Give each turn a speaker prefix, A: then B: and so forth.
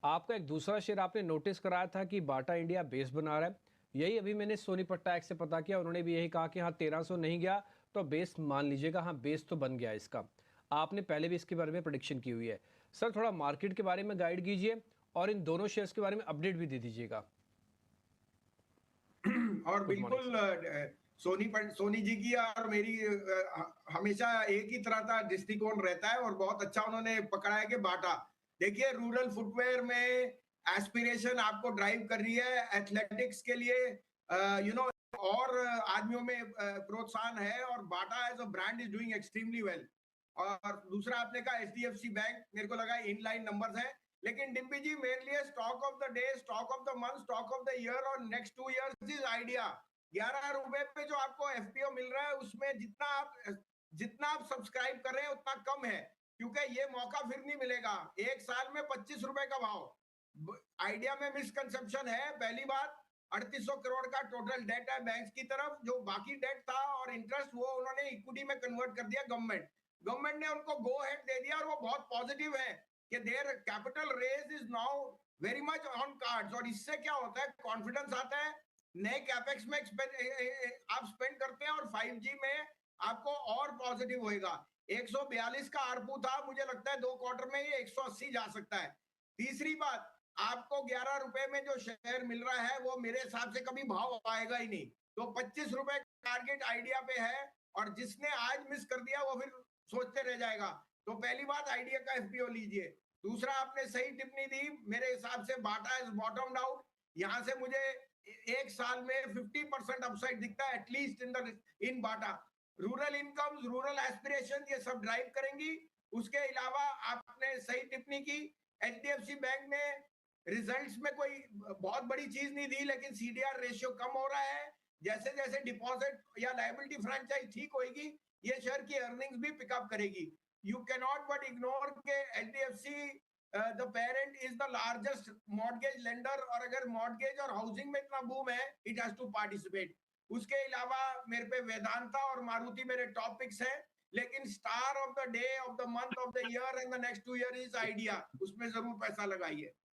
A: आपका एक दूसरा शेयर आपने नोटिस कराया था कि बाटा इंडिया बेस बना रहा है। यही अभी मैंने सोनी पट्टायक से पता किया, उन्होंने भी यही कहा कि हाँ 1300 नहीं गया तो बेस मान लीजिएगा, हाँ बेस तो बन गया इसका। आपने पहले भी इसके बारे में प्रेडिक्शन की हुई है। सर थोड़ा मार्केट के बारे में गाइड कीजिए और इन दोनों शेयर्स के बारे में अपडेट भी दे दीजिएगा।
B: और
A: गुड मॉर्निंग
B: बिल्कुल
A: सर।
B: सोनी जी की और मेरी हमेशा एक ही तरह का दृष्टिकोण रहता है, और बहुत अच्छा उन्होंने पकड़ा है कि बाटा। देखिए, रूरल फुटवेयर में एस्पिरेशन आपको ड्राइव कर रही है, एथलेटिक्स के लिए यू नो और आदमियों में प्रोत्साहन है, और Bata as a brand is doing extremely well. और दूसरा आपने कहा एचडीएफसी बैंक, मेरे को लगा इनलाइन नंबर्स है, लेकिन डिम्पी जी मेरे लिए stock of the day, stock of the month, stock of the year और नेक्स्ट 2 इयर्स इज आइडिया। 11 रुपए पे जो आपको एफपीओ मिल रहा है, उसमें जितना आप सब्सक्राइब कर रहे हैं उतना कम है, क्योंकि ये मौका फिर नहीं मिलेगा। एक साल में 25 रुपए का भाव। आइडिया में मिसकंसेप्शन है, पहली बात। 3800 करोड़ का टोटल डेट है बैंक की तरफ, जो बाकी डेट था और इंटरेस्ट वो उन्होंने इक्विटी में कन्वर्ट कर दिया। गवर्नमेंट ने उनको गो हेड दे दिया, और वो बहुत पॉजिटिव है कि there capital raise is now very much on cards. और इससे क्या होता है, कॉन्फिडेंस आता है, नए कैपेक्स में आप स्पेंड करते हैं, और 5G में आपको और पॉजिटिव होएगा। 142 का आरपू था, मुझे लगता है 2 क्वार्टर में ये 180 जा सकता है। तीसरी बात, आपको 11 रुपए में जो शेयर मिल रहा है वो मेरे हिसाब से कभी भाव आएगा ही नहीं। तो 25 रुपए टारगेट आइडिया पे है, और जिसने आज मिस कर दिया वो फिर सोचते रह जाएगा। तो पहली बात, आइडिया का एफपीओ लीजिए। दूसरा, आपने सही टिप्पणी दी, मेरे हिसाब से बाटा इज बॉटम्ड आउट। यहां से मुझे एक साल में 50% अपसाइड दिखता है at least in Bata. Rural incomes, rural aspiration, ये सब ड्राइव करेंगी। उसके अलावा आपने सही टिप्पणी की, एचडीएफसी बैंक ने रिजल्ट्स में कोई बहुत बड़ी चीज नहीं दी, लेकिन सीडीआर रेशियो कम हो रहा है। जैसे जैसे डिपॉजिट या लायबिलिटी फ्रेंचाइज ठीक होगी, ये शेयर की अर्निंग्स भी पिकअप करेगी। You can not but ignore के HDFC the parent is the largest mortgage lender, और अगर मॉर्गेज और हाउसिंग में इतना बूम है, इट हैज टू पार्टिसिपेट। उसके अलावा मेरे पे वेदांता और मारुति मेरे टॉपिक्स हैं, लेकिन star of the day, of the month, of the year and the next 2 year is idea. उसमें जरूर पैसा लगाइए।